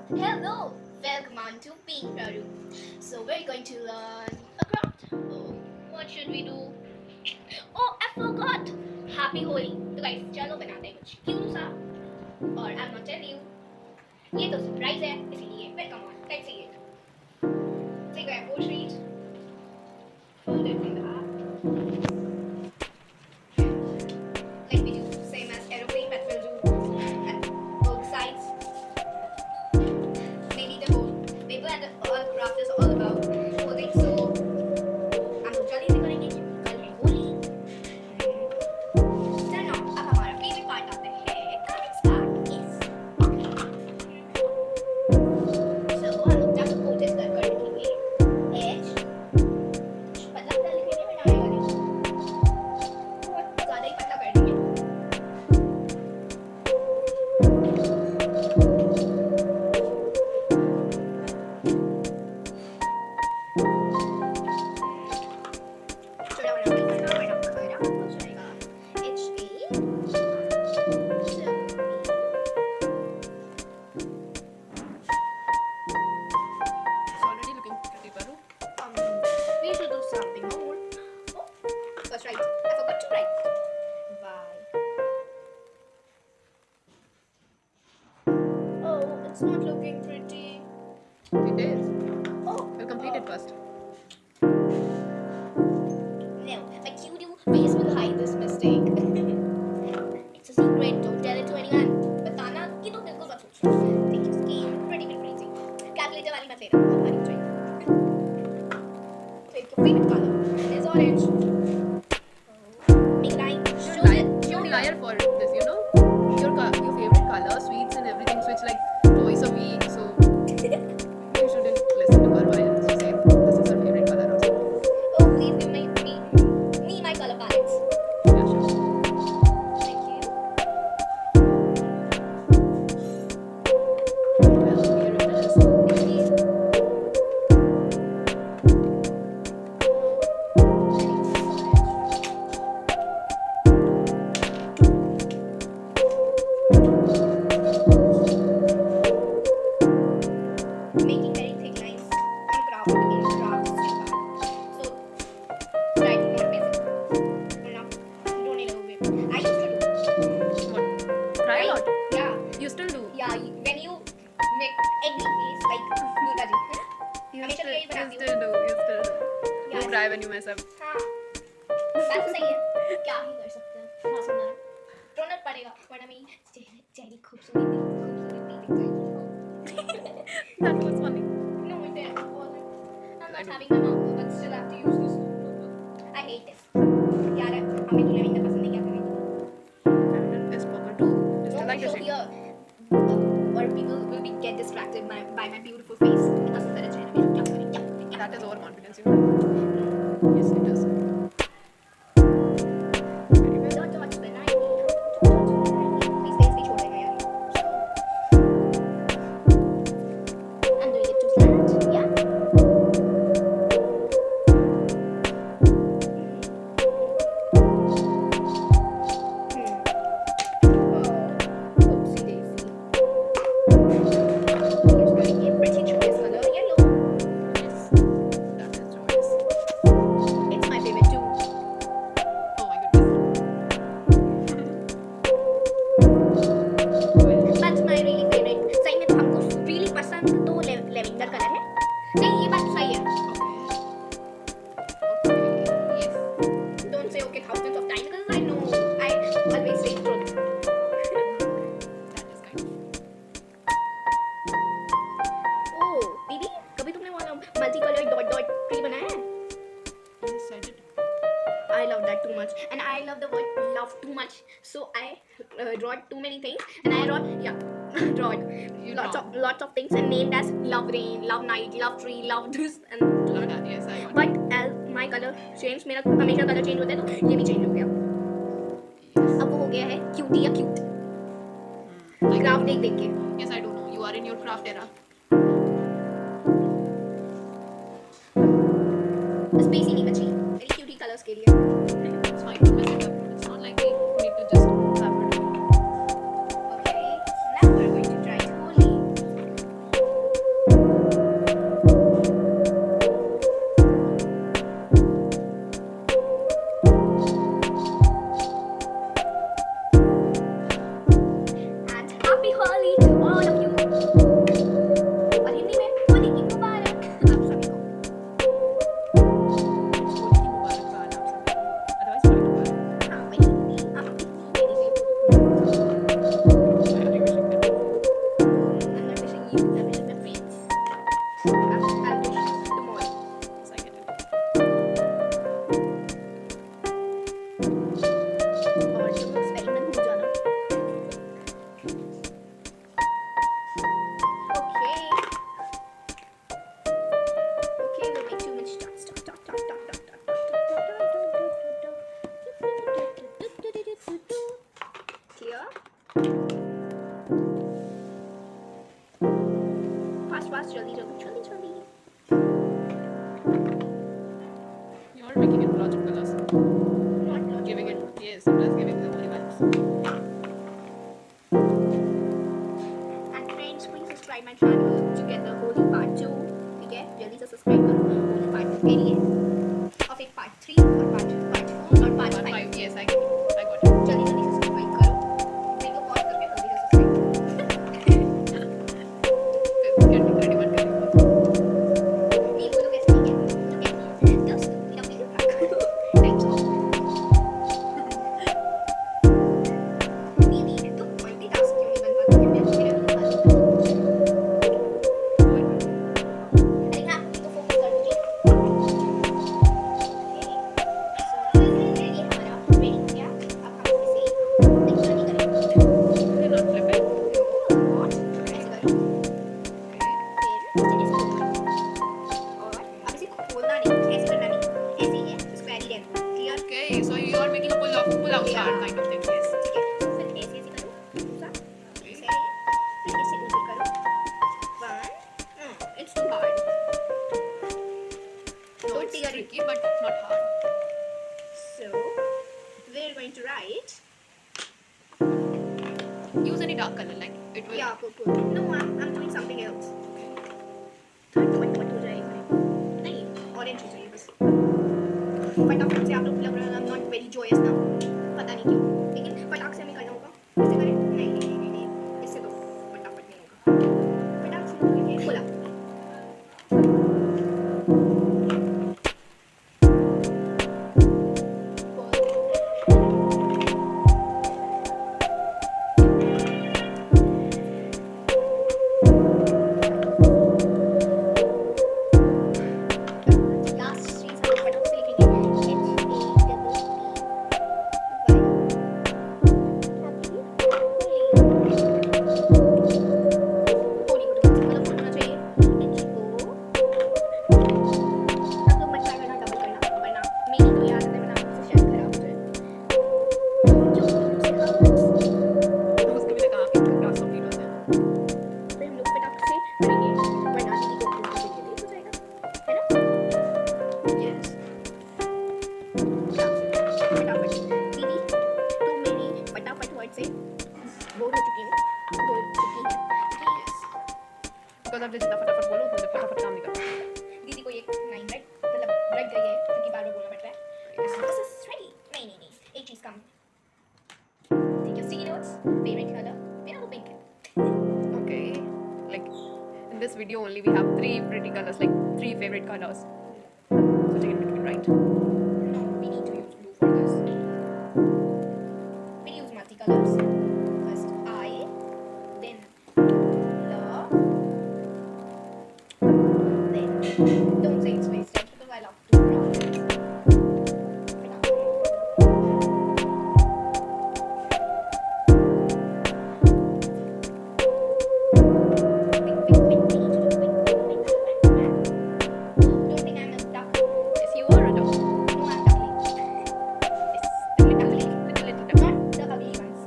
Hello, welcome on to Being Paru. So we're going to learn a craft. Oh, what should we do? Oh, I forgot. Happy Holi. तो guys चलो बनाते हैं कुछ cute सा और I'm not telling you. ये तो surprise है इसीलिए but come on, let's see it. Take a A4 sheet, fold it in half. Like we do same as aeroplane that will do at both sides. Maybe the whole paper and the all craft is all about clothing. So हम लोग जल्दी से करेंगे क्योंकि कल है होली. चलो अब हमारा फेवरेट पार्ट आता है cutting start. Yes. So हम लोग जब कोटेज कर रखेंगे edge. पतला पतला लिखेंगे बनाएगा नहीं. बहुत ज़्यादा ही पतला कर देंगे. We should do something more. Oh, that's right. I forgot to write. Bye. Oh, it's not looking pretty. It is. Oh, We'll complete it first. No, my cutie face will hide this mistake. It's a secret. Don't tell it to anyone. बताना कि तो बिल्कुल मत सोचो. Think your skin pretty pretty. Calculator वाली मत लेना. हमारी चाहिए. Take your favorite color. It is orange. Make a line. You're liar for this, you know. Your favorite color, sweets and everything. So it's like twice a week. So you shouldn't listen to her while she say this is her favorite color also. Oh, please give me my color palettes. Yeah, sure. Thank you. Well, here it is. Thank you. Making very thick lines and craft in crafts is too hard. So try to do it basic. Or not, don't need over. I used to do. What? Cry a lot. Yeah, You still do. yeah. When you make any face like Nita ji, You हमेशा still, यही you बनाती हूँ. still do. You still do. Yeah. You cry when you mess up. हाँ, बात तो सही है. क्या ही कर सकते हैं. बहुत सुंदर. रोना पड़ेगा. वरना मेरी चेहरे खूबसूरती दिख जाएगी. That was funny. No, it wasn't. I'm I not know. having my mouth, but still have to use this. I hate this. यार हमें तो लेविंग पसंद नहीं क्या करेंगे. And this purple too. Just No, like the show shade. here. Or people will be get distracted by my beautiful face. इतना सुंदर है चेहरा मेरा. क्या करें क्या करें क्या That is overconfidence, you know. Yes, it is. Very well. Dot dot बनाएंगे. प्लीज फेस भी छोड़ देगा यार. I'm doing it too flat. Yeah. Oh, oopsie daisy. Here's my pretty choice color, yellow. Yes, that is choice. It's my favorite too. Oh my goodness. Well, That's my really favorite. सही में हमको really पसंद तो lavender colour है. नहीं ये बात सही है. okay. Yes. Don't say okay thousands of times because I know I always say truth. That is kind of. Oh, दीदी कभी तुमने वाला multi colour dot dot tree बनाया है? Yes, I did. I love that too much, and I love the word love too much. So I draw too many things, and I draw draw You lots of things and named as love rain, love night, love tree, love this and love that. Yes, I got it. but as my color changed, मेरा हमेशा colour change होता है तो ये भी change हो गया. Yes. अब वो हो गया है क्यूटी या क्यूट. I क्राफ्ट can- देख देख के. Yes, I do know. You are in your craft era. बस बेस ही नहीं बची मेरी क्यूटी कलर्स के लिए. It's fine to mess it up. It's not like we need to just have it. Okay, now we're going to try Holi. Okay. Okay, we'll make too much dots. Dot, dot, dot, dot, dot, dot, dot, dot, dot, dot. Clear? Fast, fast, jolly, jolly, jolly, jolly. You're making it lots of colors. Not Giving it, yes, I'm just giving the holy vibes. And friends, please subscribe my channel to get the Holi part 2. ठीक है जल्दी से subscribe करो Holi part 2 के लिए और फिर part 3 और part 4 और part 5 5, yes, I got it. जल्दी जल्दी से सब्सक्राइब करो वीडियो पॉज करके जल्दी से सब्सक्राइब करो Get me ready, but नहीं बोलो कैसे नहीं है तो कैसे है दोस्त मेरा वीडियो रखो थैंक्स दीदी तुम मल्टीटास्क क्यों नहीं बन पाती है मैं मेरा वीडियो अरे हाँ तो फोकस कर दीजिए okay, so you are making a pull-out card kind of thing, yes. It's too hard. No, Don't it's tear it. tricky, but not hard. So we're going to write. Use any dark color, like it will. Yeah, cool. No, I'm doing something else. What हो जाएगा? नहीं, orange हो जाएगा बस. फटाफट से आप लोग लग रहा है I'm not very joyous now. पता नहीं क्यों. लेकिन फटाक से हमें करना होगा. कैसे करें? नहीं. इससे तो फटाफट नहीं होगा. फटाक से करेंगे. बोला. Because आप जितना फटाफट बोलो उतना फटाफट काम निकल जाएगा. दीदी को ये लाइन राइट मतलब रट गई है क्योंकि बार बार बोलना पड़ रहा है दिस इज रेडी नहीं एक चीज come take your sticky notes favorite color मेरा तो पिंक है Okay, like in this video only we have 3 pretty colors, like 3 favorite colors. So take in between, right? no we need to use blue for this we use multicolors first I then love then don't say it's wasted because I love to draw Don't think I'm a duck. Yes, you are a dog. No, I'm duckling. Yes, little duck. Not the ugly ones.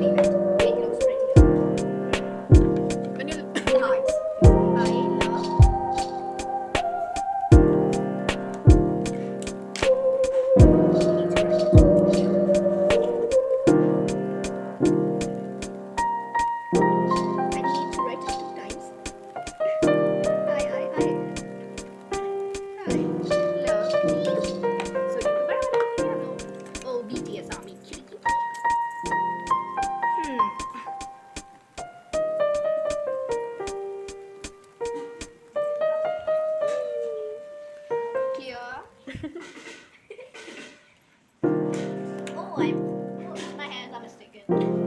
Leave it. It looks pretty. When you The hearts. I love. You need to write it. I need to write it 2 times. I love you. So you know. Oh, BTS army. Cutie. Here. Oh, my hands are mistaken.